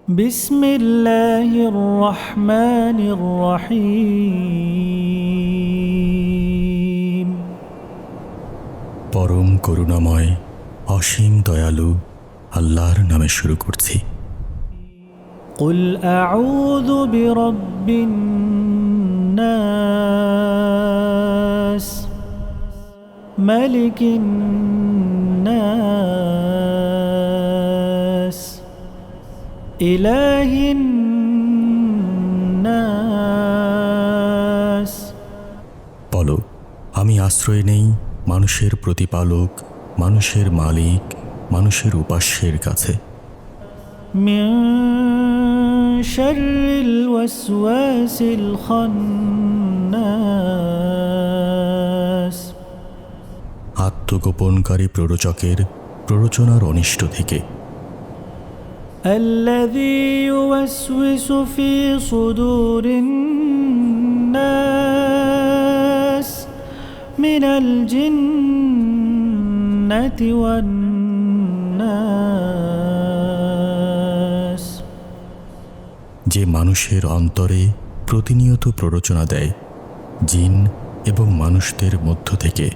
بسم الله الرحمن الرحيم পরম করুণাময় অসীম দয়ালু আল্লাহর নামে শুরু করছি। قل أعوذ برب الناس ملك الناس إله الناس বলো, আমি আশ্রয় নেই মানুষের প্রতিপালক, মানুষের মালিক, মানুষের উপাস্যের কাছে। من شر الوسواس الخناس আত্মগোপনকারী প্ররোচকের প্ররোচনার অনিষ্ট থেকে। الذي يوسوس في صدور الناس من الجنة والناس যে মানুষের অন্তরে প্রতিনিয়ত প্ররোচনা দেয় জিন এবং মানুষদের মধ্য থেকে।